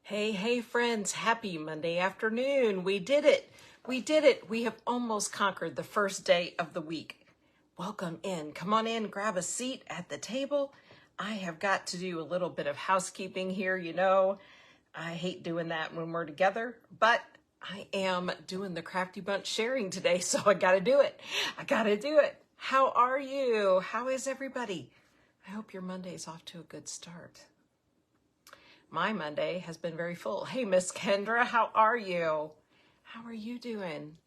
Hey, hey, friends, happy Monday afternoon. We did it. We did it. We have almost conquered the first day of the week. Welcome in. Come on in, grab a seat at the table. I have got to do a little bit of housekeeping here. You know, I hate doing that when we're together, but I am doing the Crafty Bunch sharing today, so I got to do it. I got to do it. How are you? How is everybody? I hope your Monday's off to a good start. My Monday has been very full. Hey, Miss Kendra, how are you? How are you doing?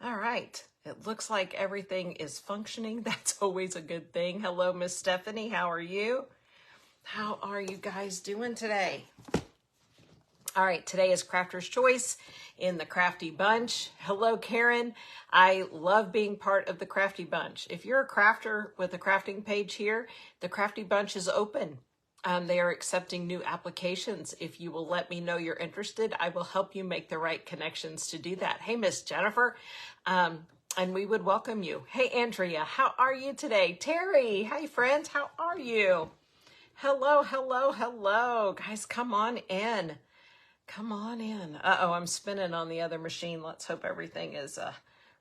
All right. It looks like everything is functioning. That's always a good thing. Hello, Miss Stephanie. How are you? How are you guys doing today? All right, today is Crafter's Choice in the Crafty Bunch. Hello, Karen. I love being part of the Crafty Bunch. If you're a crafter with a crafting page here, the Crafty Bunch is open. They are accepting new applications. If you will let me know you're interested, I will help you make the right connections to do that. Hey, Miss Jennifer, and we would welcome you. Hey, Andrea, how are you today? Terry, hi, friends, how are you? Hello, hello, hello. Guys, come on in. Come on in. Uh-oh, I'm spinning on the other machine. Let's hope everything is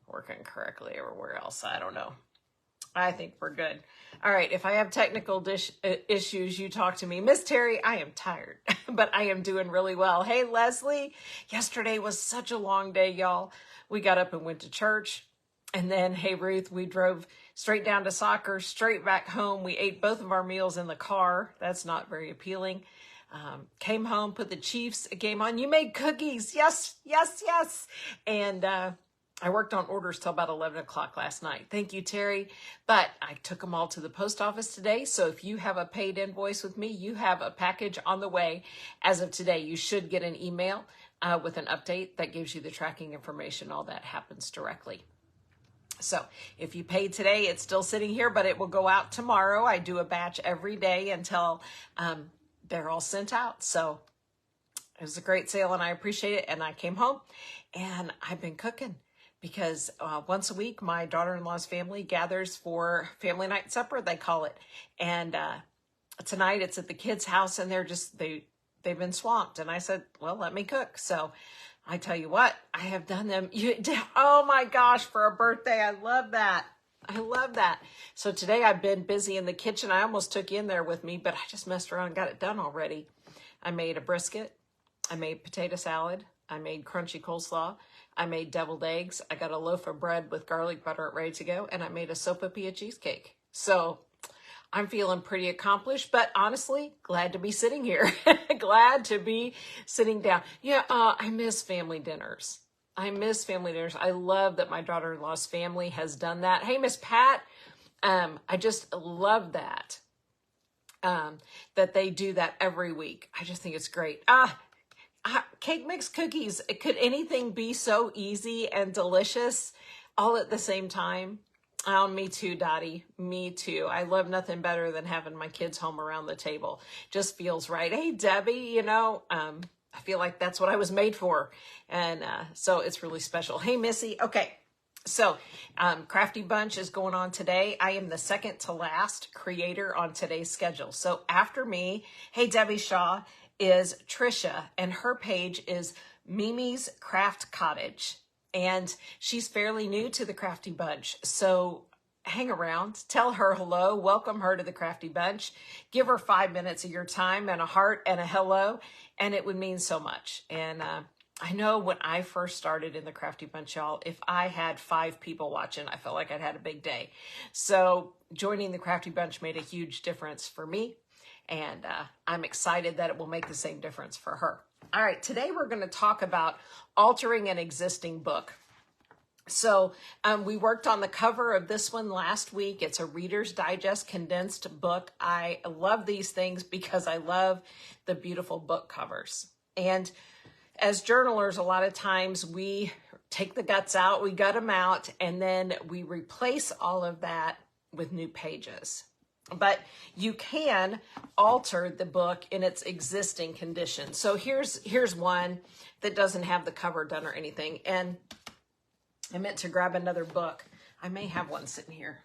working correctly everywhere else. I don't know. I think we're good. All right, if I have technical issues, you talk to me. Miss Terry, I am tired, but I am doing really well. Hey, Leslie, yesterday was such a long day, y'all. We got up and went to church. And then, hey, Ruth, we drove straight down to soccer, straight back home. We ate both of our meals in the car. That's not very appealing. Came home, put the Chiefs game on. You made cookies. Yes, yes, yes. And I worked on orders till about 11 o'clock last night. Thank you, Terry. But I took them all to the post office today. So if you have a paid invoice with me, you have a package on the way. As of today, you should get an email with an update that gives you the tracking information. All that happens directly. So if you paid today, it's still sitting here, but it will go out tomorrow. I do a batch every day until they're all sent out. So it was a great sale and I appreciate it. And I came home and I've been cooking. Because once a week, my daughter-in-law's family gathers for family night supper, they call it. And tonight it's at the kids' house and they've been swamped. And I said, well, let me cook. So I tell you what, I have done them. Oh my gosh, for a birthday. I love that. I love that. So today I've been busy in the kitchen. I almost took you in there with me, but I just messed around and got it done already. I made a brisket. I made potato salad. I made crunchy coleslaw. I made deviled eggs. I got a loaf of bread with garlic butter ready to go. And I made a sopapilla cheesecake. So I'm feeling pretty accomplished, but honestly, glad to be sitting here. Glad to be sitting down. Yeah, I miss family dinners. I miss family dinners. I love that my daughter-in-law's family has done that. Hey, Miss Pat, I just love that, that they do that every week. I just think it's great. Cake mix cookies. Could anything be so easy and delicious all at the same time? Oh, me too, Dottie. Me too. I love nothing better than having my kids home around the table. Just feels right. Hey, Debbie, you know, I feel like that's what I was made for. And so it's really special. Hey, Missy. Okay. So Crafty Bunch is going on today. I am the second to last creator on today's schedule. So after me, hey, Debbie Shaw, is Trisha, and her page is Mimi's Craft Cottage. And she's fairly new to the Crafty Bunch. So hang around, tell her hello, welcome her to the Crafty Bunch, give her 5 minutes of your time and a heart and a hello, and it would mean so much. And I know when I first started in the Crafty Bunch, y'all, if I had 5 people watching, I felt like I'd had a big day. So joining the Crafty Bunch made a huge difference for me. And I'm excited that it will make the same difference for her. All right, today we're going to talk about altering an existing book. So we worked on the cover of this one last week. It's a Reader's Digest condensed book. I love these things because I love the beautiful book covers. And as journalers, a lot of times we take the guts out, we gut them out, and then we replace all of that with new pages. But you can alter the book in its existing condition. So here's one that doesn't have the cover done or anything. And I meant to grab another book. I may have one sitting here.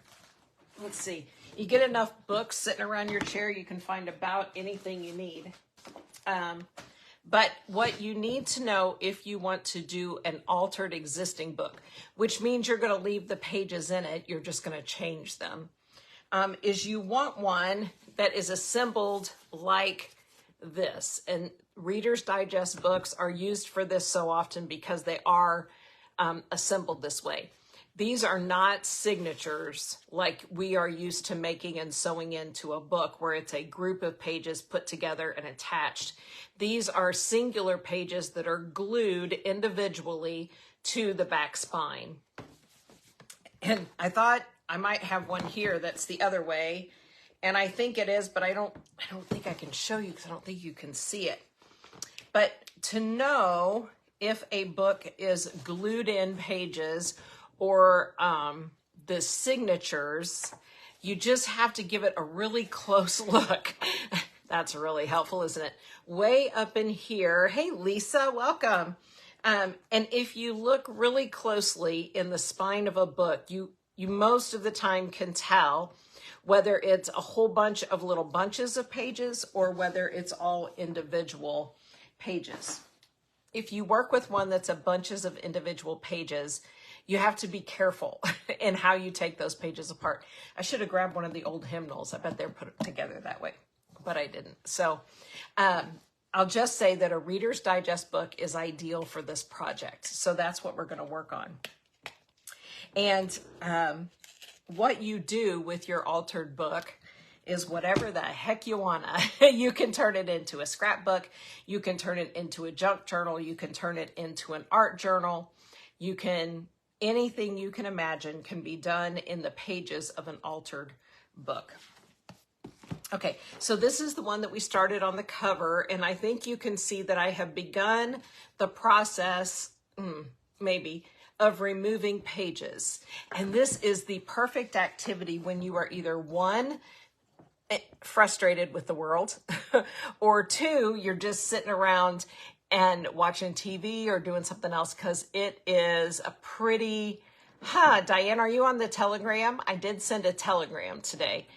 Let's see. You get enough books sitting around your chair, you can find about anything you need. But what you need to know if you want to do an altered existing book, which means you're going to leave the pages in it, you're just going to change them, is you want one that is assembled like this. And Reader's Digest books are used for this so often because they are assembled this way. These are not signatures like we are used to making and sewing into a book where it's a group of pages put together and attached. These are singular pages that are glued individually to the back spine. And I thought I might have one here that's the other way. And I think it is, but I don't think I can show you because I don't think you can see it. But to know if a book is glued in pages or the signatures, you just have to give it a really close look. That's really helpful, isn't it? Way up in here. Hey, Lisa, welcome. And if you look really closely in the spine of a book, you most of the time can tell whether it's a whole bunch of little bunches of pages or whether it's all individual pages. If you work with one that's a bunches of individual pages, you have to be careful in how you take those pages apart. I should have grabbed one of the old hymnals. I bet they're put together that way, but I didn't. So I'll just say that a Reader's Digest book is ideal for this project. So that's what we're going to work on. And what you do with your altered book is whatever the heck you wanna. You can turn it into a scrapbook. You can turn it into a junk journal. You can turn it into an art journal. You can, anything you can imagine can be done in the pages of an altered book. Okay, so this is the one that we started on the cover, and I think you can see that I have begun the process, maybe, of removing pages. And this is the perfect activity when you are either one, frustrated with the world, or two, you're just sitting around and watching TV or doing something else, because it is a pretty, Diane, are you on the Telegram? I did send a telegram today.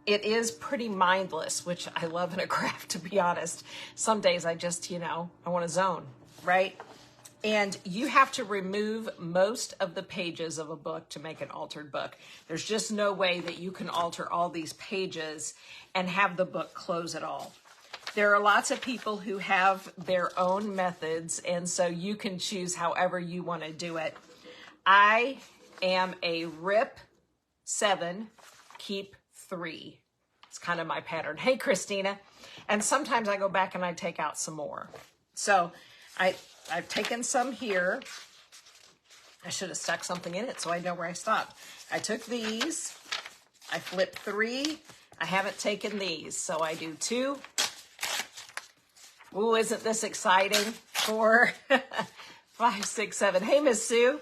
It is pretty mindless, which I love in a craft, to be honest. Some days I just, I want to zone, right? And you have to remove most of the pages of a book to make an altered book. There's just no way that you can alter all these pages and have the book close at all. There are lots of people who have their own methods, and so you can choose however you want to do it. I am a rip 7, keep 3. It's kind of my pattern. Hey, Christina. And sometimes I go back and I take out some more. So I've taken some here. I should have stuck something in it so I know where I stopped. I took these. I flipped 3. I haven't taken these, so I do 2. Ooh, isn't this exciting? 4, 5, 6, 7. Hey, Miss Sue.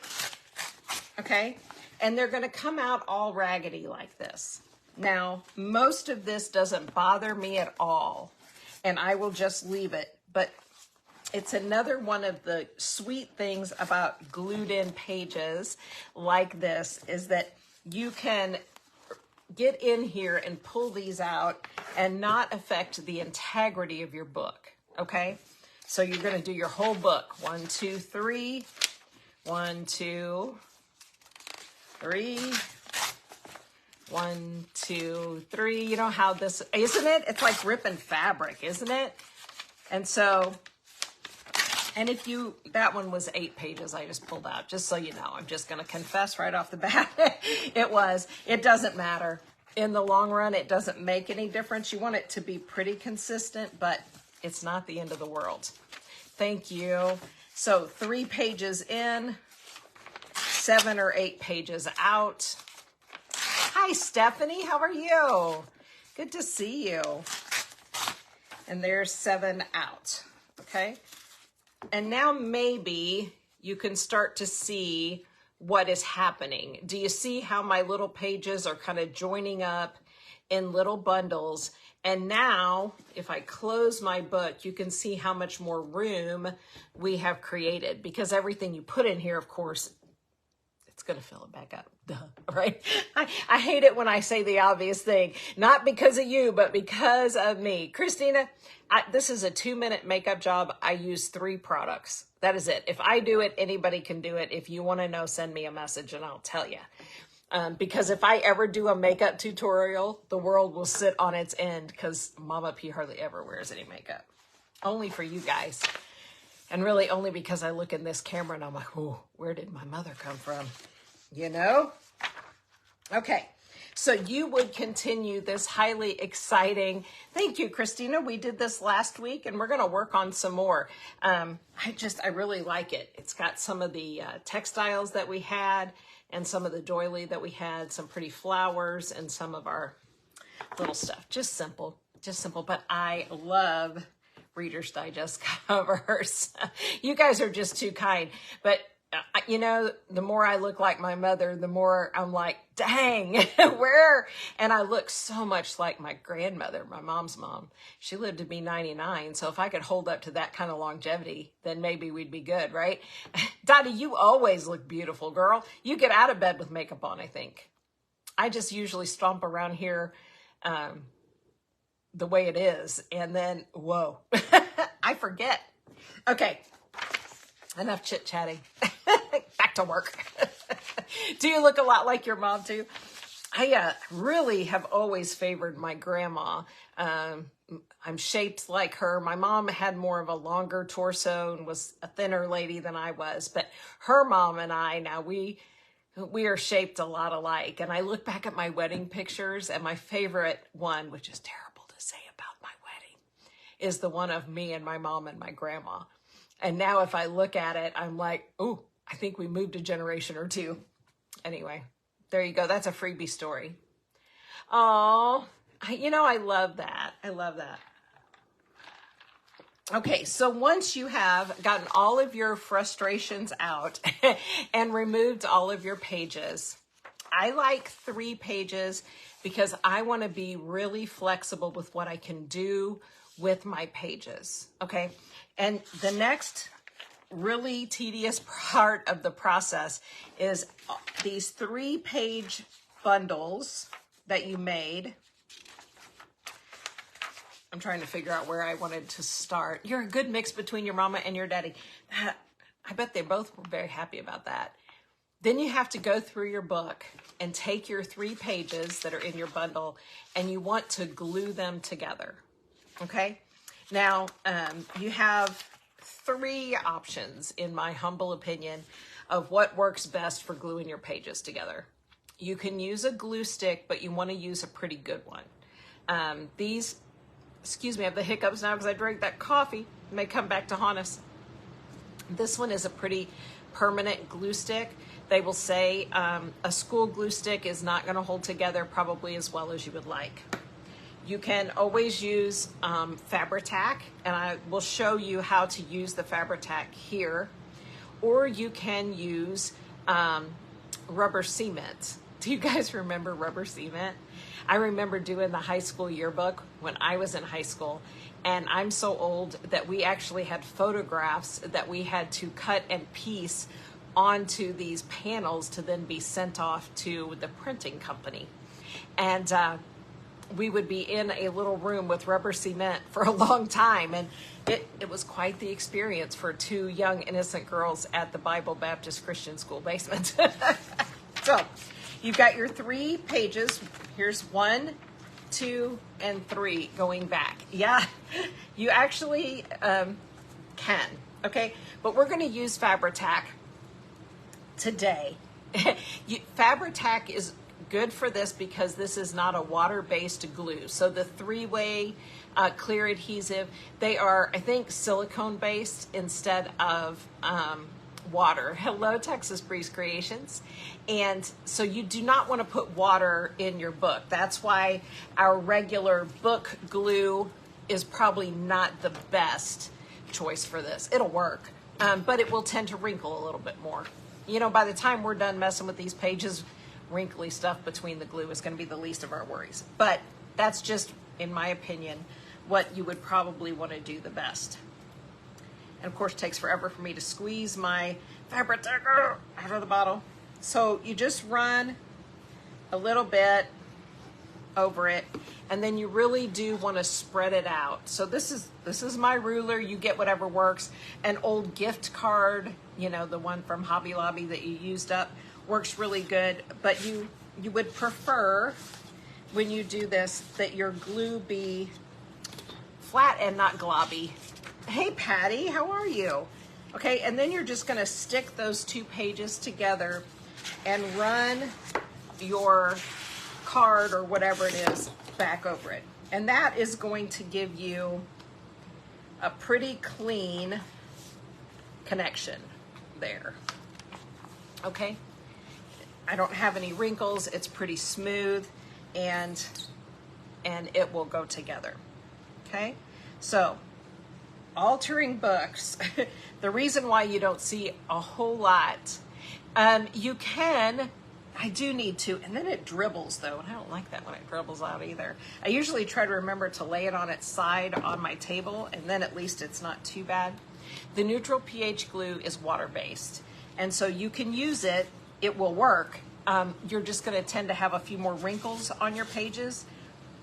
Okay. And they're going to come out all raggedy like this. Now, most of this doesn't bother me at all, and I will just leave it. But it's another one of the sweet things about glued in pages like this is that you can get in here and pull these out and not affect the integrity of your book, okay? So you're going to do your whole book. 1, 2, 3. 1, 2, 3. 1, 2, 3. You know how this, isn't it? It's like ripping fabric, isn't it? And so, and if you, that one was 8 pages I just pulled out, just so you know. I'm just going to confess right off the bat. It doesn't matter. In the long run, it doesn't make any difference. You want it to be pretty consistent, but it's not the end of the world. Thank you. So 3 pages in, 7 or 8 pages out. Hi, Stephanie. How are you? Good to see you. And there's 7 out. Okay. And now maybe you can start to see what is happening. Do you see how my little pages are kind of joining up in little bundles? And now, if I close my book, you can see how much more room we have created, because everything you put in here, of course, it's going to fill it back up. Duh, right? I hate it when I say the obvious thing, not because of you, but because of me. Christina, this is a 2-minute makeup job. I use 3 products. That is it. If I do it, anybody can do it. If you want to know, send me a message and I'll tell you. Because if I ever do a makeup tutorial, the world will sit on its end because Mama P hardly ever wears any makeup. Only for you guys. And really only because I look in this camera and I'm like, oh, where did my mother come from? You know? Okay. So you would continue this highly exciting, thank you, Christina. We did this last week and we're going to work on some more. I really like it. It's got some of the textiles that we had and some of the doily that we had, some pretty flowers and some of our little stuff. Just simple, but I love Reader's Digest covers. You guys are just too kind. But, you know, the more I look like my mother, the more I'm like, dang, where? And I look so much like my grandmother, my mom's mom. She lived to be 99. So if I could hold up to that kind of longevity, then maybe we'd be good, right? Dottie, you always look beautiful, girl. You get out of bed with makeup on, I think. I just usually stomp around here the way it is. And then, whoa, I forget. Okay, enough chit-chatting. Back to work. Do you look a lot like your mom too? I really have always favored my grandma. I'm shaped like her. My mom had more of a longer torso and was a thinner lady than I was. But her mom and I, now we are shaped a lot alike. And I look back at my wedding pictures and my favorite one, which is terrible to say about my wedding, is the one of me and my mom and my grandma. And now if I look at it, I'm like, ooh, I think we moved a generation or two. Anyway, there you go. That's a freebie story. Oh, I love that. I love that. Okay, so once you have gotten all of your frustrations out and removed all of your pages, I like 3 pages because I want to be really flexible with what I can do with my pages, okay? And the next really tedious part of the process is these 3-page bundles that you made. I'm trying to figure out where I wanted to start. You're a good mix between your mama and your daddy. I bet they both were very happy about that. Then you have to go through your book and take your 3 pages that are in your bundle and you want to glue them together, okay? Now, you have 3 options, in my humble opinion, of what works best for gluing your pages together. You can use a glue stick, but you want to use a pretty good one. Excuse me, I have the hiccups now because I drank that coffee. It may come back to haunt us. This one is a pretty permanent glue stick. They will say a school glue stick is not going to hold together probably as well as you would like. You can always use Fabri-Tac, and I will show you how to use the Fabri-Tac here. Or you can use rubber cement. Do you guys remember rubber cement? I remember doing the high school yearbook when I was in high school, and I'm so old that we actually had photographs that we had to cut and piece onto these panels to then be sent off to the printing company. And we would be in a little room with rubber cement for a long time, and it was quite the experience for 2 young innocent girls at the Bible Baptist Christian School basement. So you've got your 3 pages. Here's 1, 2, and 3 going back. Yeah, you actually can, okay? But we're going to use Fabri-Tac today. Fabri-Tac is good for this because this is not a water-based glue. So the 3-way clear adhesive, they are, I think, silicone-based instead of water. Hello, Texas Breeze Creations. And so you do not want to put water in your book. That's why our regular book glue is probably not the best choice for this. It'll work, but it will tend to wrinkle a little bit more. You know, by the time we're done messing with these pages, wrinkly stuff between the glue is going to be the least of our worries. But that's just, in my opinion, what you would probably want to do the best. And of course, it takes forever for me to squeeze my Fabri-Tac out of the bottle. So you just run a little bit over it, and then you really do want to spread it out. So this is my ruler. You get whatever works. An old gift card, you know, the one from Hobby Lobby that you used up, works really good. But you would prefer, when you do this, that your glue be flat and not globby. Hey Patty, how are you? Okay, and then you're just going to stick those 2 pages together and run your card or whatever it is back over it. And that is going to give you a pretty clean connection there. Okay? I don't have any wrinkles. It's pretty smooth, and it will go together. Okay? So, altering books. The reason why you don't see a whole lot, you can, I do need to, and then it dribbles though, and I don't like that when it dribbles out either. I usually try to remember to lay it on its side on my table, and then at least it's not too bad. The neutral pH glue is water-based, and so you can use it, it will work. You're just gonna tend to have a few more wrinkles on your pages.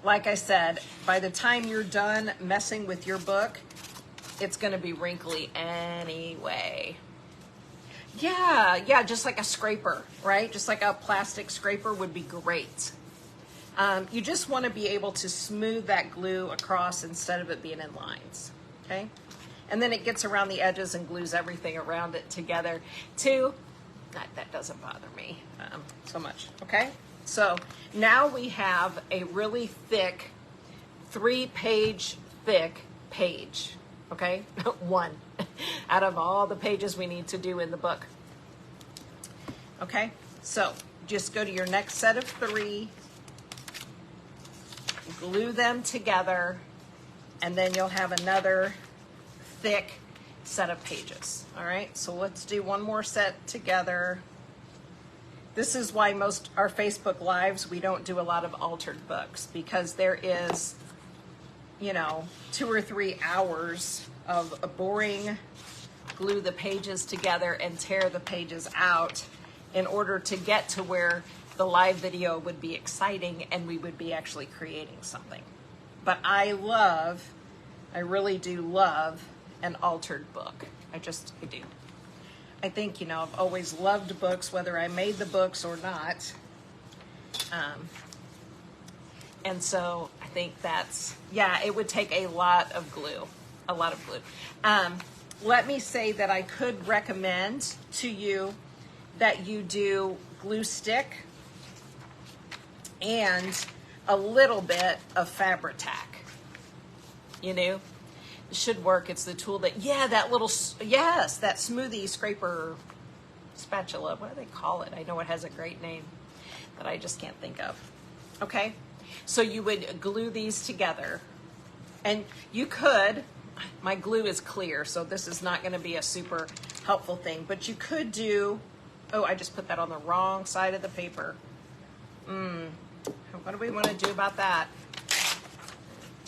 Like I said, by the time you're done messing with your book, it's gonna be wrinkly anyway. Yeah, just like a scraper, right? Just like a plastic scraper would be great. You just wanna be able to smooth that glue across instead of it being in lines, okay? And then it gets around the edges and glues everything around it together too. That doesn't bother me so much, okay? So now we have a really thick, 3-page thick page, okay? 1 out of all the pages we need to do in the book. Okay, so just go to your next set of 3, glue them together, and then you'll have another thick set of pages. All right, so let's do one more set together. This is why most our Facebook Lives, we don't do a lot of altered books, because there is, you know, 2 or 3 hours of a boring glue the pages together and tear the pages out in order to get to where the live video would be exciting and we would be actually creating something. But I really do love an altered book. I do. I think, you know, I've always loved books, whether I made the books or not. And so I think that's, yeah, it would take a lot of glue, Let me say that I could recommend to you that you do glue stick and a little bit of Fabri-Tac. You know, it should work. It's the tool that, that smoothie scraper spatula. What do they call it? I know it has a great name that I just can't think of. Okay, so you would glue these together, and you could, my glue is clear, so this is not going to be a super helpful thing, but you could do, oh, I just put that on the wrong side of the paper. What do we want to do about that?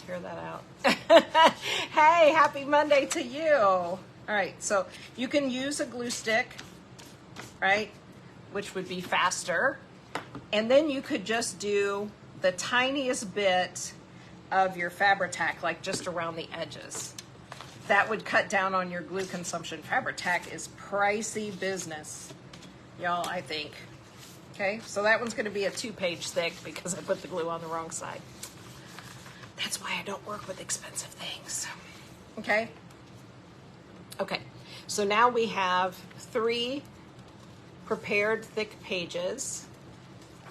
Tear that out. Hey, happy Monday to you. All right, so you can use a glue stick, right, which would be faster, and then you could just do the tiniest bit of your Fabri-Tac, like just around the edges. That would cut down on your glue consumption. Fabri-Tac is pricey business, y'all, I think. Okay, so that one's going to be a 2-page thick because I put the glue on the wrong side. That's why I don't work with expensive things. Okay? Okay, so now we have 3 prepared thick pages,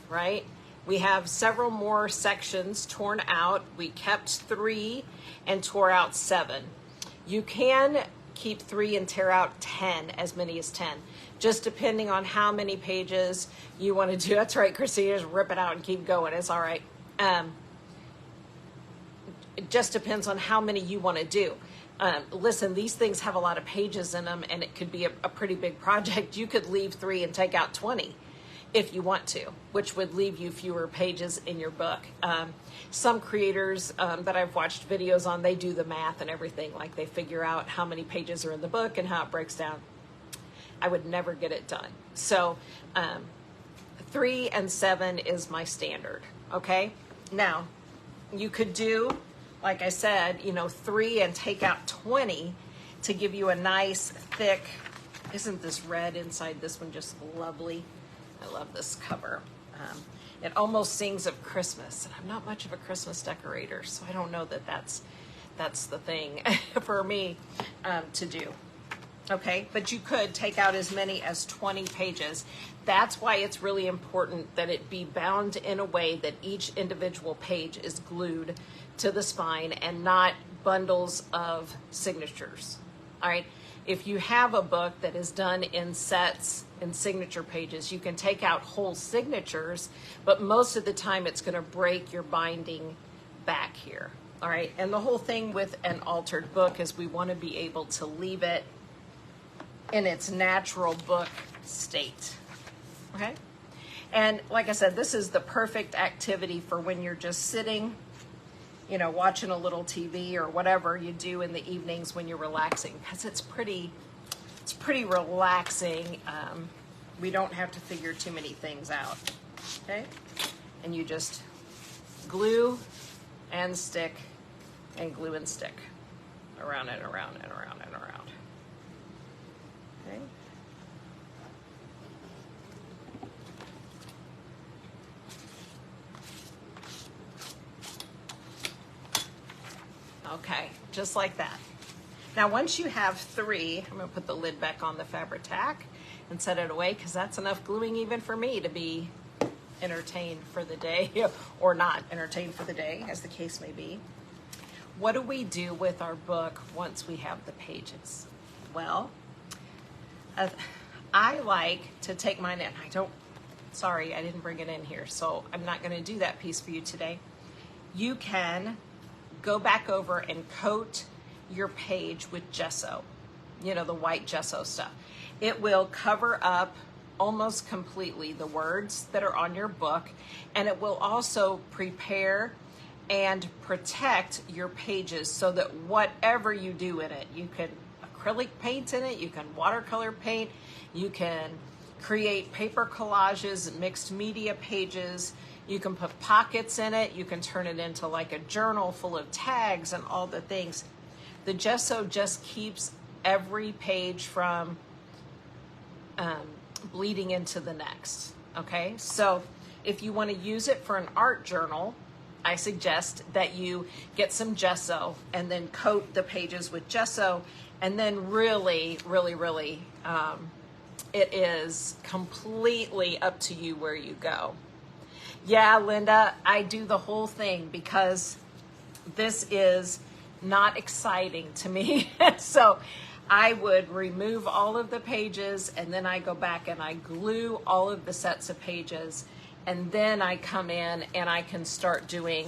right? We have several more sections torn out. We kept 3 and tore out 7. You can keep 3 and tear out 10, as many as 10, just depending on how many pages you want to do. That's right, Christina, just rip it out and keep going. It's all right. It just depends on how many you want to do. Listen, these things have a lot of pages in them, and it could be a pretty big project. You could leave 3 and take out 20 if you want to, which would leave you fewer pages in your book. Some creators that I've watched videos on, they do the math and everything, like they figure out how many pages are in the book and how it breaks down. I would never get it done. So 3 and 7 is my standard, okay? Now, you could do, like I said, 3 and take out 20 to give you a nice thick, isn't this red inside this one just lovely? I love this cover. It almost sings of Christmas, and I'm not much of a Christmas decorator, so I don't know that that's the thing for me to do. Okay, but you could take out as many as 20 pages. That's why it's really important that it be bound in a way that each individual page is glued to the spine and not bundles of signatures. All right, if you have a book that is done in sets and signature pages, you can take out whole signatures, but most of the time it's going to break your binding back here. All right, and the whole thing with an altered book is we want to be able to leave it in its natural book state. Okay, and like I said, this is the perfect activity for when you're just sitting, watching a little TV or whatever you do in the evenings when you're relaxing, because it's pretty relaxing. We don't have to figure too many things out. Okay, and you just glue and stick and glue and stick around and around and around and around. Okay. Okay, just like that. Now, once you have 3, I'm going to put the lid back on the Fabri-Tac and set it away, because that's enough gluing even for me to be entertained for the day, or not entertained for the day, as the case may be. What do we do with our book once we have the pages? Well, I like to take mine in. Sorry, I didn't bring it in here, so I'm not going to do that piece for you today. You can go back over and coat your page with gesso, the white gesso stuff. It will cover up almost completely the words that are on your book, and it will also prepare and protect your pages so that whatever you do in it, you can acrylic paint in it, you can watercolor paint, you can create paper collages, mixed media pages, you can put pockets in it, you can turn it into like a journal full of tags and all the things. The gesso just keeps every page from bleeding into the next, okay? So if you want to use it for an art journal, I suggest that you get some gesso and then coat the pages with gesso, and then really, it is completely up to you where you go. Yeah, Linda, I do the whole thing because this is not exciting to me. So I would remove all of the pages, and then I go back and I glue all of the sets of pages, and then I come in and I can start doing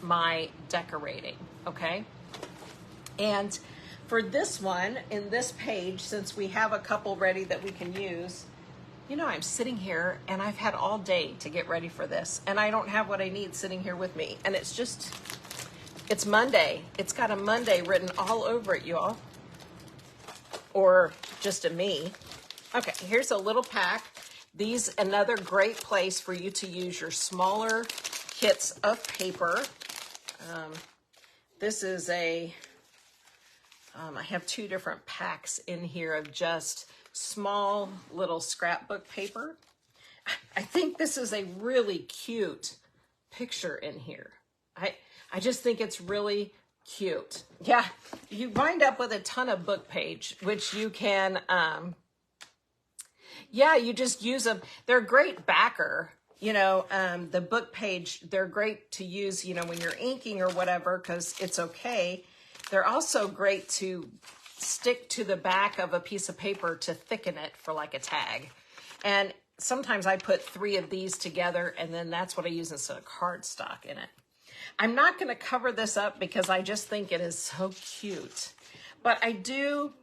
my decorating, okay? And for this one, in this page, since we have a couple ready that we can use, I'm sitting here and I've had all day to get ready for this, and I don't have what I need sitting here with me. And it's Monday. It's got a Monday written all over it, y'all. Or just a me. Okay, here's a little pack. These, another great place for you to use your smaller kits of paper. This is I have 2 different packs in here of just small little scrapbook paper. I think this is a really cute picture in here. I just think it's really cute. Yeah, you wind up with a ton of book page, which you can, you just use them. They're a great backer. The book page, they're great to use, when you're inking or whatever, because it's okay. They're also great to stick to the back of a piece of paper to thicken it for like a tag. And sometimes I put 3 of these together, and then that's what I use instead of cardstock in it. I'm not going to cover this up because I just think it is so cute. But I do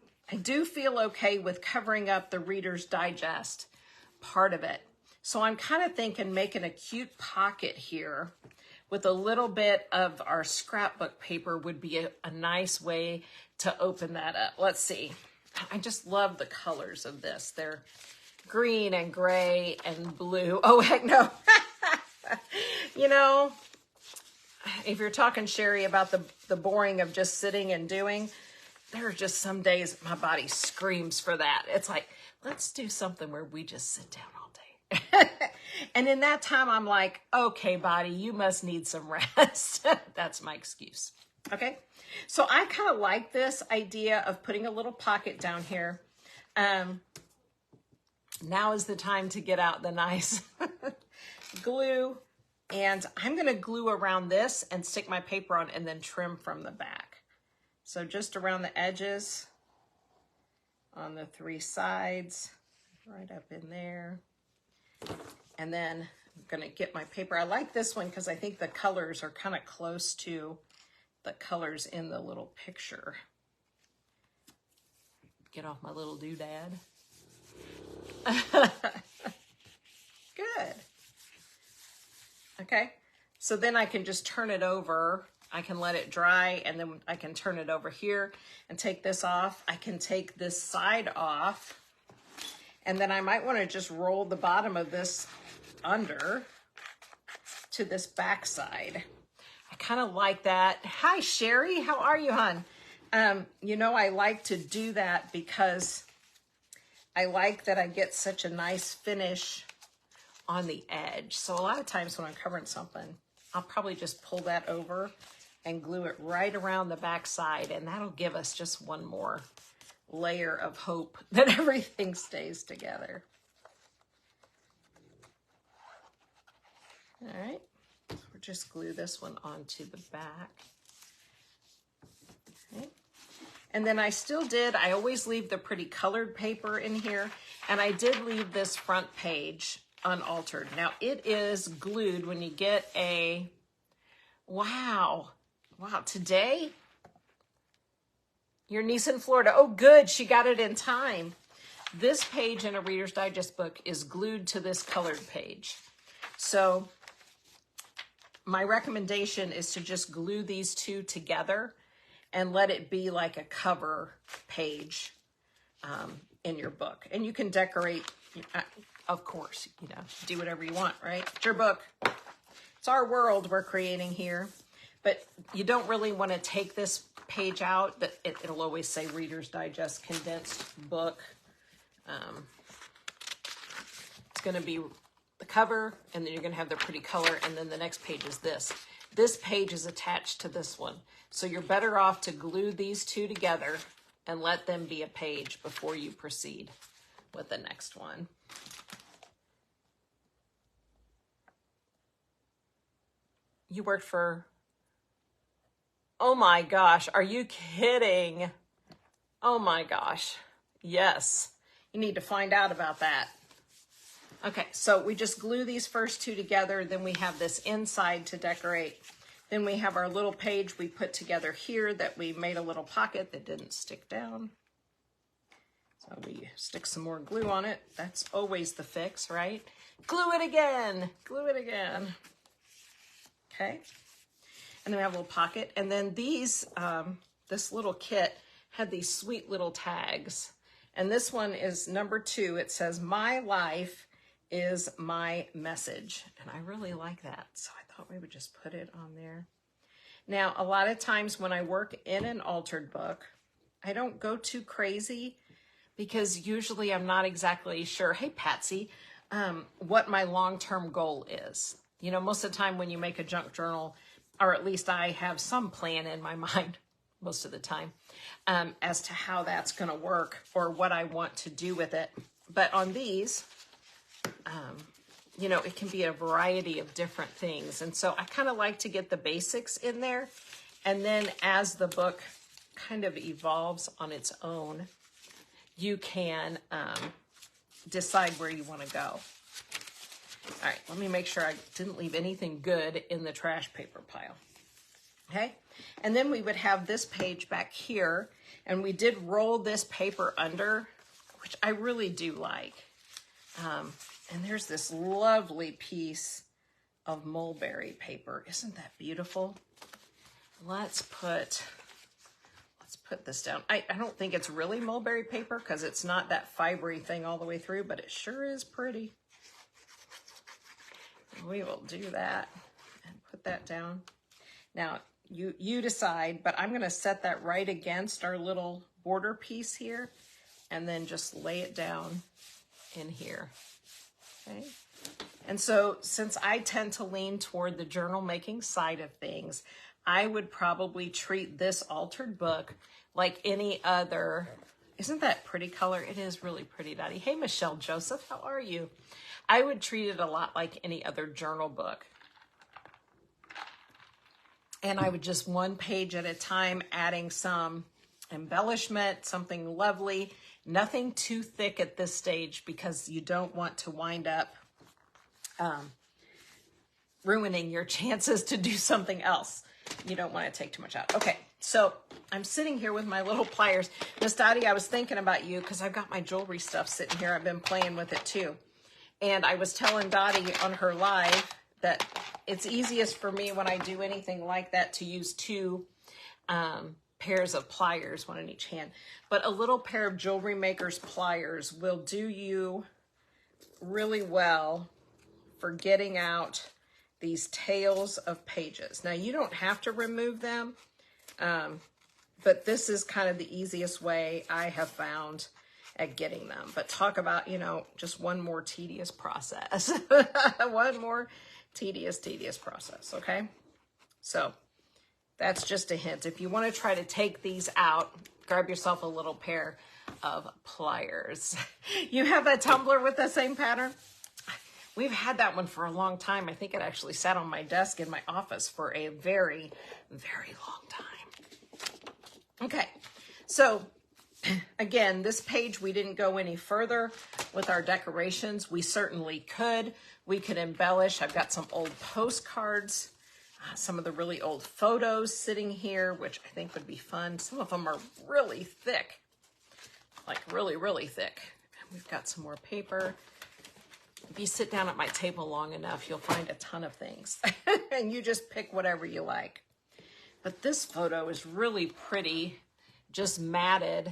feel okay with covering up the Reader's Digest part of it. So I'm kind of thinking making a cute pocket here with a little bit of our scrapbook paper would be a nice way to open that up. Let's see. I just love the colors of this. They're green and gray and blue. Oh, heck no. You know, if you're talking, Sherry, about the boring of just sitting and doing, there are just some days my body screams for that. It's like, let's do something where we just sit down all day. And in that time, I'm like, okay, body, you must need some rest. That's my excuse. Okay. So I kind of like this idea of putting a little pocket down here. Now is the time to get out the nice glue. And I'm going to glue around this and stick my paper on and then trim from the back. So just around the edges on the 3 sides, right up in there. And then I'm going to get my paper. I like this one because I think the colors are kind of close to the colors in the little picture. Get off my little doodad. Good. Okay, so then I can just turn it over. I can let it dry, and then I can turn it over here and take this off. I can take this side off, and then I might want to just roll the bottom of this under to this back side. I kind of like that. Hi, Sherry. How are you, hon? You know, I like to do that because I like that I get such a nice finish on the edge. So a lot of times when I'm covering something, I'll probably just pull that over and glue it right around the back side, and that'll give us just one more layer of hope that everything stays together. All right, so we'll just glue this one onto the back. Okay. And then I always leave the pretty colored paper in here, and I did leave this front page unaltered. Now it is glued when you get a, wow, today? Your niece in Florida. Oh, good, she got it in time. This page in a Reader's Digest book is glued to this colored page. So my recommendation is to just glue these two together and let it be like a cover page in your book. And you can decorate, of course, you know, do whatever you want, right? It's your book. It's our world we're creating here. But you don't really want to take this page out, but it'll always say Reader's Digest condensed book. It's going to be the cover, and then you're going to have the pretty color, and then the next page is this. This page is attached to this one. So you're better off to glue these two together and let them be a page before you proceed with the next one. You worked for, oh my gosh, are you kidding? Oh my gosh, yes. You need to find out about that. Okay, so we just glue these first two together, then we have this inside to decorate. Then we have our little page we put together here that we made a little pocket that didn't stick down. So we stick some more glue on it. That's always the fix, right? Glue it again, glue it again. Okay, and then we have a little pocket. And then these, this little kit had these sweet little tags. And this one is number 2. It says, "My life is my message." And I really like that. So I thought we would just put it on there. Now, a lot of times when I work in an altered book, I don't go too crazy because usually I'm not exactly sure, hey, Patsy, what my long-term goal is. You know, most of the time when you make a junk journal, or at least I have some plan in my mind most of the time, as to how that's going to work or what I want to do with it. But on these, you know, it can be a variety of different things. And so I kind of like to get the basics in there. And then as the book kind of evolves on its own, you can decide where you want to go. All right, let me make sure I didn't leave anything good in the trash paper pile. Okay, and then we would have this page back here, and we did roll this paper under, which I really do like. And there's this lovely piece of mulberry paper. Isn't that beautiful? Let's let's put this down. I don't think it's really mulberry paper because it's not that fibery thing all the way through, but it sure is pretty. We will do that and put that down. Now, you decide, but I'm going to set that right against our little border piece here and then just lay it down in here. Okay. And so since I tend to lean toward the journal making side of things, I would probably treat this altered book like any other. Isn't that pretty color? It is really pretty, Dottie. Hey, Michelle Joseph, how are you? I would treat it a lot like any other journal book. And I would just one page at a time, adding some embellishment, something lovely, nothing too thick at this stage because you don't want to wind up ruining your chances to do something else. You don't want to take too much out. Okay, so I'm sitting here with my little pliers. Miss Dottie, I was thinking about you because I've got my jewelry stuff sitting here. I've been playing with it too. And I was telling Dottie on her live that it's easiest for me when I do anything like that to use two pairs of pliers, one in each hand. But a little pair of Jewelry Maker's pliers will do you really well for getting out these tails of pages. Now, you don't have to remove them, but this is kind of the easiest way I have found at getting them. But talk about, you know, just one more tedious process. One more tedious process, okay? So that's just a hint. If you want to try to take these out, grab yourself a little pair of pliers. You have a tumbler with the same pattern? We've had that one for a long time. I think it actually sat on my desk in my office for a very, very long time. Okay, so again, this page, we didn't go any further with our decorations. We certainly could. We could embellish. I've got some old postcards, some of the really old photos sitting here, which I think would be fun. Some of them are really thick, like really, really thick. And we've got some more paper. If you sit down at my table long enough, you'll find a ton of things. And you just pick whatever you like. But this photo is really pretty, just matted,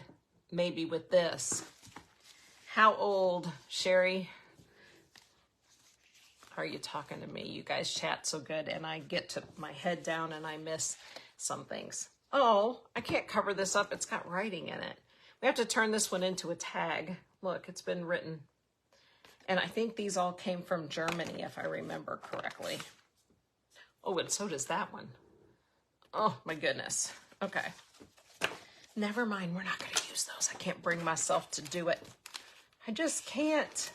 maybe with this. How old, Sherry, are you talking to me? You guys chat so good, and I get to my head down and I miss some things. Oh, I can't cover this up. It's got writing in it. We have to turn this one into a tag. Look, it's been written. And I think these all came from Germany, if I remember correctly. Oh, and so does that one. Oh, my goodness. Okay. Never mind. We're not going to use those. I can't bring myself to do it. I just can't.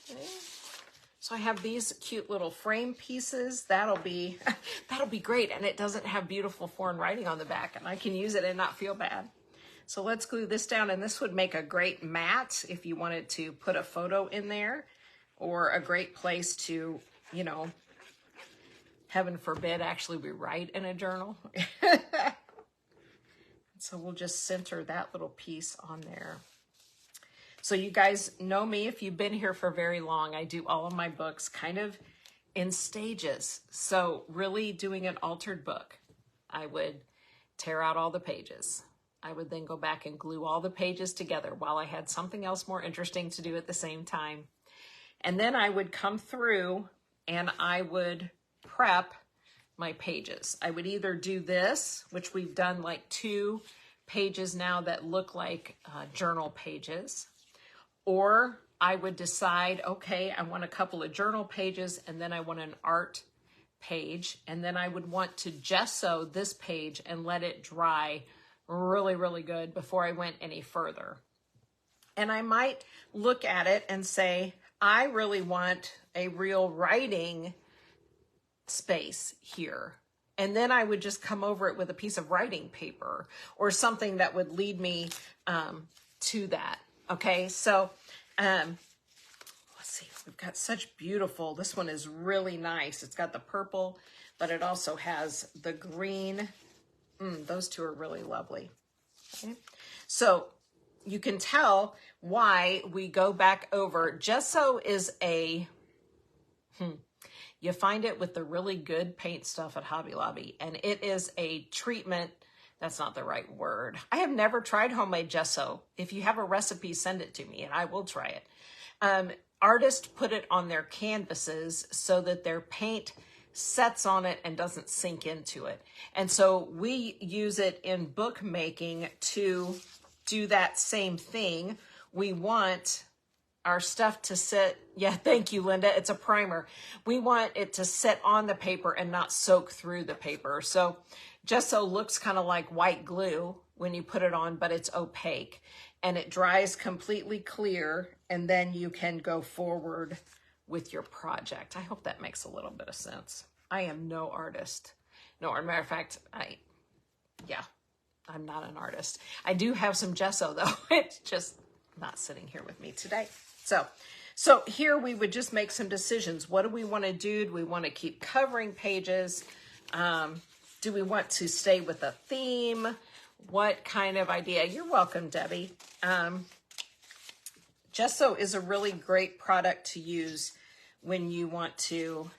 Okay. So I have these cute little frame pieces. That'll be great. And it doesn't have beautiful foreign writing on the back. And I can use it and not feel bad. So let's glue this down, and this would make a great mat if you wanted to put a photo in there, or a great place to, you know, heaven forbid, actually we write in a journal. So we'll just center that little piece on there. So you guys know me, if you've been here for very long, I do all of my books kind of in stages. So really doing an altered book, I would tear out all the pages. I would then go back and glue all the pages together while I had something else more interesting to do at the same time. And then I would come through and I would prep my pages. I would either do this, which we've done like 2 pages now that look like journal pages, or I would decide, okay, I want a couple of journal pages and then I want an art page, and then I would want to gesso this page and let it dry really, really good before I went any further. And I might look at it and say, I really want a real writing space here. And then I would just come over it with a piece of writing paper or something that would lead me to that. Okay, so let's see, we've got such beautiful, this one is really nice. It's got the purple, but it also has the green. Those two are really lovely. Okay. So you can tell why we go back over. Gesso is You find it with the really good paint stuff at Hobby Lobby, and it is a treatment. That's not the right word. I have never tried homemade gesso. If you have a recipe, send it to me and I will try it. Artists put it on their canvases so that their paint sets on it and doesn't sink into it. And so we use it in bookmaking to do that same thing. We want our stuff to sit, yeah, thank you, Linda. It's a primer. We want it to sit on the paper and not soak through the paper. So gesso looks kind of like white glue when you put it on, but it's opaque and it dries completely clear, and then you can go forward with your project. I hope that makes a little bit of sense. I am no artist. No, as a matter of fact, I'm not an artist. I do have some gesso though. It's just not sitting here with me today. So here we would just make some decisions. What do we want to do? Do we want to keep covering pages? Do we want to stay with a theme? What kind of idea? You're welcome, Debbie. Gesso is a really great product to use when you want to,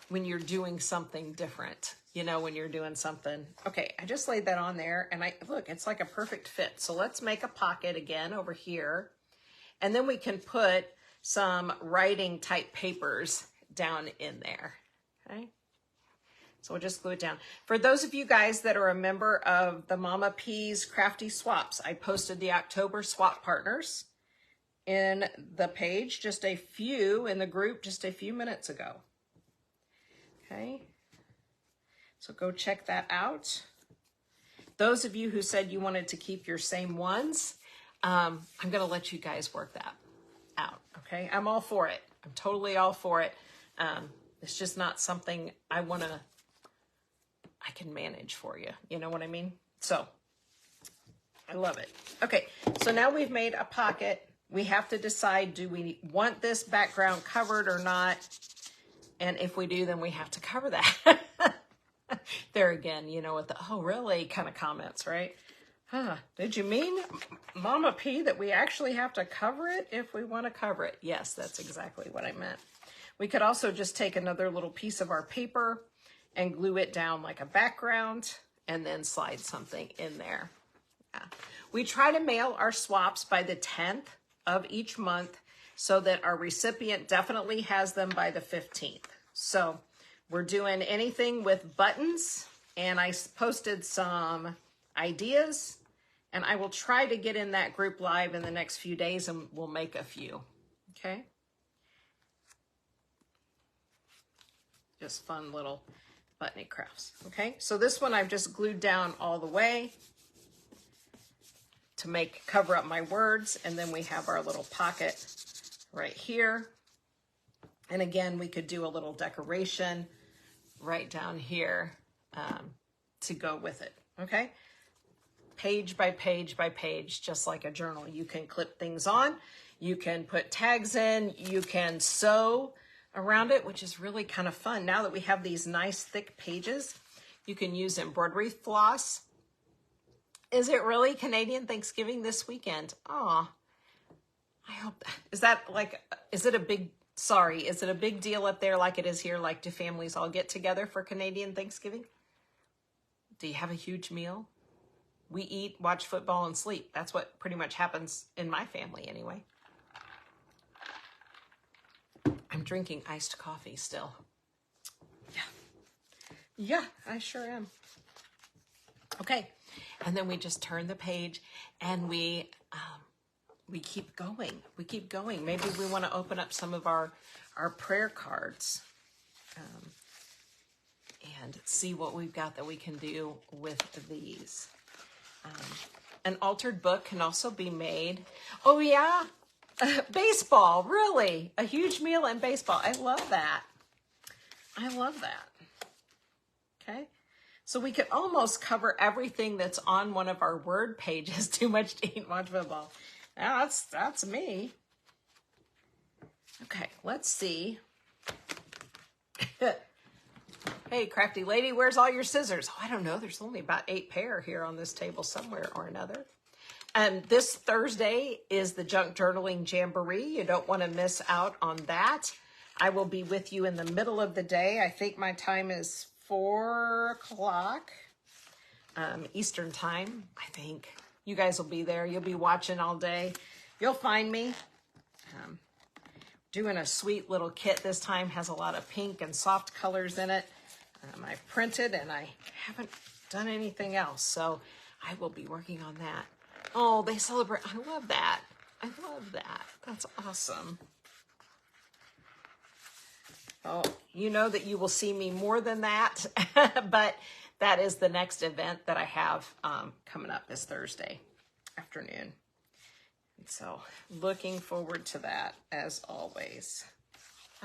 when you're doing something different, you know, when you're doing something. Okay, I just laid that on there and look, it's like a perfect fit. So let's make a pocket again over here. And then we can put some writing type papers down in there, okay? So we'll just glue it down. For those of you guys that are a member of the Mama P's Crafty Swaps, I posted the October swap partners in the page, in the group just a few minutes ago. Okay, so go check that out. Those of you who said you wanted to keep your same ones, I'm going to let you guys work that out. Okay, I'm all for it. I'm totally all for it. It's just not something I can manage for you. You know what I mean? So I love it. Okay, so now we've made a pocket. We have to decide, do we want this background covered or not? And if we do, then we have to cover that. There again, you know, with the, oh, really kind of comments, right? Huh, did you mean, Mama P, that we actually have to cover it if we want to cover it? Yes, that's exactly what I meant. We could also just take another little piece of our paper and glue it down like a background and then slide something in there. Yeah. We try to mail our swaps by the 10th of each month so that our recipient definitely has them by the 15th. So we're doing anything with buttons, and I posted some ideas, and I will try to get in that group live in the next few days, and we'll make a few, okay? Just fun little buttony crafts, okay? So this one I've just glued down all the way to cover up my words, and then we have our little pocket right here. And again, we could do a little decoration right down here to go with it, okay? Page by page by page, just like a journal. You can clip things on, you can put tags in, you can sew around it, which is really kind of fun. Now that we have these nice thick pages, you can use embroidery floss. Is it really Canadian Thanksgiving this weekend? Aw, I hope that, is it a big deal up there like it is here? Like, do families all get together for Canadian Thanksgiving? Do you have a huge meal? We eat, watch football, and sleep. That's what pretty much happens in my family anyway. I'm drinking iced coffee still. Yeah, I sure am. Okay, and then we just turn the page and we keep going. We keep going. Maybe we want to open up some of our prayer cards and see what we've got that we can do with these. An altered book can also be made. Oh yeah, baseball, really. A huge meal in baseball. I love that. I love that. Okay. So we could almost cover everything that's on one of our word pages. Too much to eat and watch football. Now, that's me. Okay, let's see. Hey, crafty lady, where's all your scissors? Oh, I don't know. There's only about 8 pair here on this table somewhere or another. This Thursday is the Junk Journaling Jamboree. You don't want to miss out on that. I will be with you in the middle of the day. I think my time is 4 o'clock Eastern time, I think. You guys will be there. You'll be watching all day. You'll find me. Doing a sweet little kit this time. Has a lot of pink and soft colors in it. I've printed and I haven't done anything else, so I will be working on that. Oh, they celebrate. I love that. I love that. That's awesome. Oh, you know that you will see me more than that, but that is the next event that I have coming up this Thursday afternoon. And so looking forward to that as always.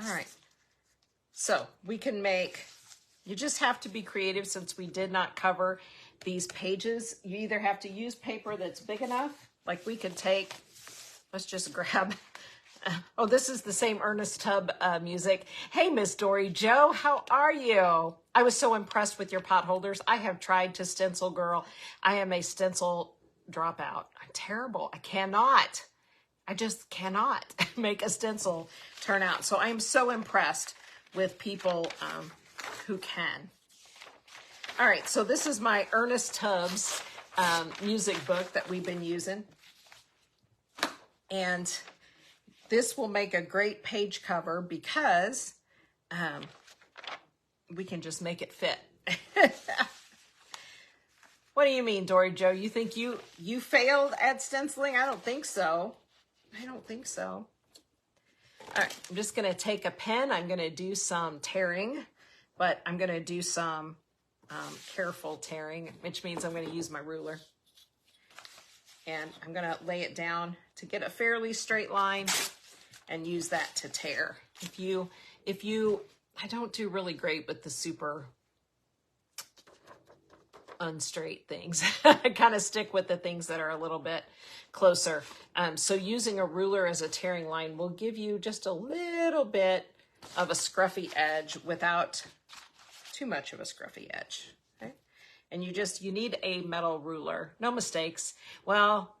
All right. So we can make, you just have to be creative since we did not cover these pages. You either have to use paper that's big enough, like we could take, let's just grab, oh, this is the same Ernest Tubb music. Hey, Miss Dory Joe, how are you? I was so impressed with your pot holders. I have tried to stencil, girl. I am a stencil dropout. I'm terrible. I just cannot make a stencil turn out. So I am so impressed with people who can. All right, so this is my Ernest Tubbs music book that we've been using. And this will make a great page cover because we can just make it fit. What do you mean, Dory Joe? You think you failed at stenciling? I don't think so. I don't think so. All right, I'm just going to take a pen. I'm going to do some tearing, but I'm going to do some careful tearing, which means I'm going to use my ruler. And I'm going to lay it down to get a fairly straight line and use that to tear. I don't do really great with the super unstraight things. I kind of stick with the things that are a little bit closer. So using a ruler as a tearing line will give you just a little bit of a scruffy edge without too much of a scruffy edge. Okay? And you need a metal ruler. No mistakes. Well,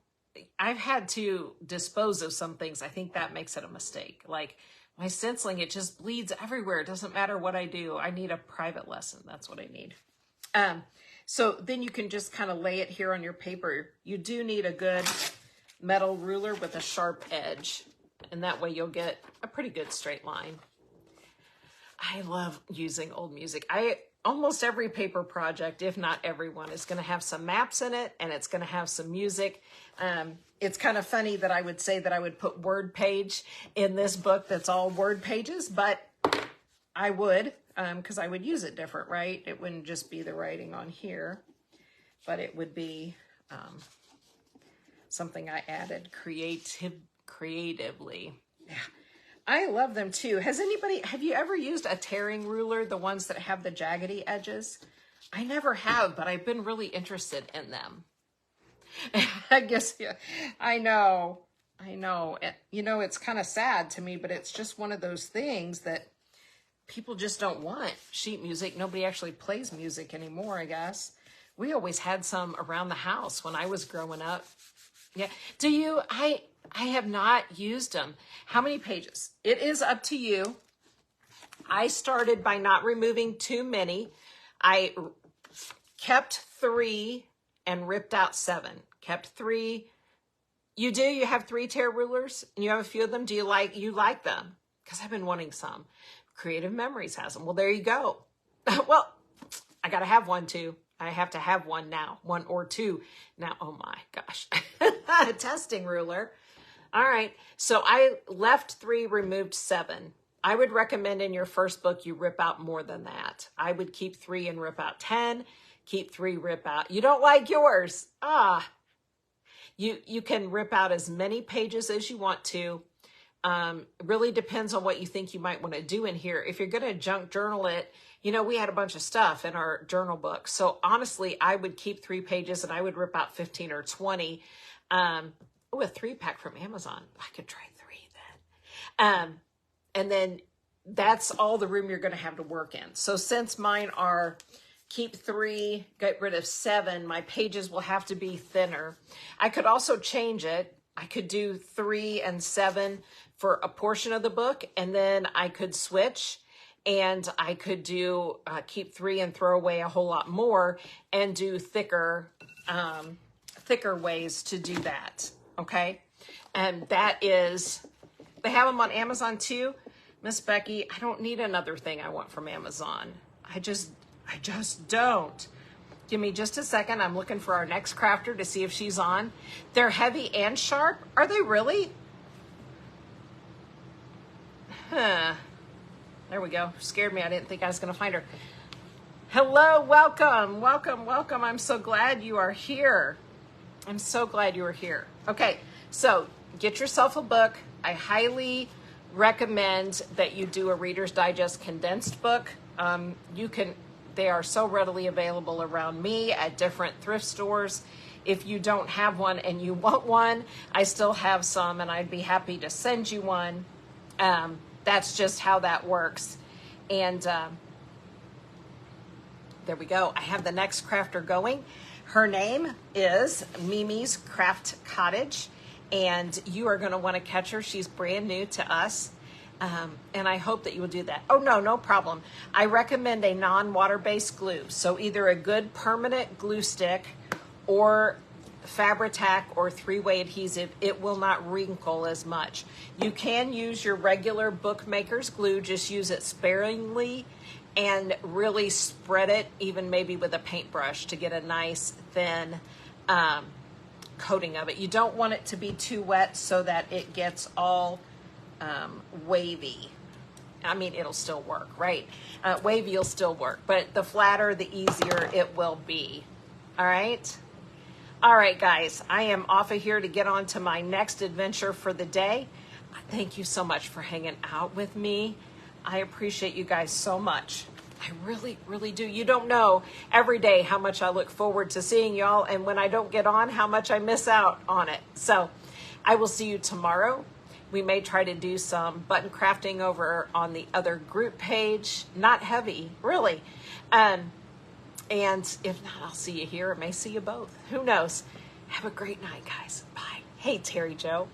I've had to dispose of some things. I think that makes it a mistake. Like my stenciling, it just bleeds everywhere. It doesn't matter what I do. I need a private lesson. That's what I need. So then you can just kind of lay it here on your paper. You do need a good metal ruler with a sharp edge, and that way you'll get a pretty good straight line. I love using old music. Almost every paper project, if not everyone, is going to have some maps in it, and it's going to have some music. It's kind of funny that I would say that I would put word page in this book that's all word pages, but I would, because I would use it different, right? It wouldn't just be the writing on here, but it would be something I added creatively. Yeah. I love them too. Have you ever used a tearing ruler, the ones that have the jaggedy edges? I never have, but I've been really interested in them. I guess, yeah, I know. You know, it's kind of sad to me, but it's just one of those things that people just don't want. Sheet music, nobody actually plays music anymore, I guess. We always had some around the house when I was growing up. Yeah. Do you? I have not used them. How many pages? It is up to you. I started by not removing too many. I kept 3 and ripped out 7. Kept 3. You do? You have 3 tear rulers and you have a few of them. Do you like them? Because I've been wanting some. Creative Memories has them. Well, there you go. Well, I got to have one too. I have to have one now, 1 or 2 now. Oh my gosh. A testing ruler. All right. So I left 3, removed 7. I would recommend in your first book, you rip out more than that. I would keep 3 and rip out 10, keep 3, rip out. You don't like yours. You can rip out as many pages as you want to. Really depends on what you think you might want to do in here. If you're going to junk journal it, you know, we had a bunch of stuff in our journal book. So honestly, I would keep 3 pages and I would rip out 15 or 20. A 3-pack from Amazon. I could try 3 then. And then that's all the room you're going to have to work in. So since mine are keep 3, get rid of 7, my pages will have to be thinner. I could also change it. I could do 3 and 7 for a portion of the book, and then I could switch, and I could do keep 3 and throw away a whole lot more, and do thicker ways to do that. Okay, and that is, they have them on Amazon too. Miss Becky, I don't need another thing I want from Amazon. I just don't. Give me just a second. I'm looking for our next crafter to see if she's on. They're heavy and sharp. Are they really? Huh. There we go. Scared me. I didn't think I was going to find her. Hello, welcome, welcome, welcome. I'm so glad you are here. I'm so glad you are here. Okay, so get yourself a book. I highly recommend that you do a Reader's Digest condensed book. They are so readily available around me at different thrift stores. If you don't have one and you want one, I still have some, and I'd be happy to send you one. That's just how that works. And there we go. I have the next crafter going. Her name is Mimi's Craft Cottage, and you are going to want to catch her. She's brand new to us. And I hope that you will do that. Oh, no problem. I recommend a non-water-based glue. So either a good permanent glue stick or Fabri-Tac or 3-way adhesive. It will not wrinkle as much. You can use your regular bookmaker's glue. Just use it sparingly and really spread it, even maybe with a paintbrush, to get a nice thin coating of it. You don't want it to be too wet so that it gets all wavy. I mean, it'll still work, right? Wavy will still work, but the flatter, the easier it will be. All right? All right, guys, I am off of here to get on to my next adventure for the day. Thank you so much for hanging out with me. I appreciate you guys so much. I really, really do. You don't know every day how much I look forward to seeing y'all, and when I don't get on, how much I miss out on it. So I will see you tomorrow. We may try to do some button crafting over on the other group page. Not heavy, really. And if not, I'll see you here. I may see you both. Who knows? Have a great night, guys. Bye. Hey, Terry Joe.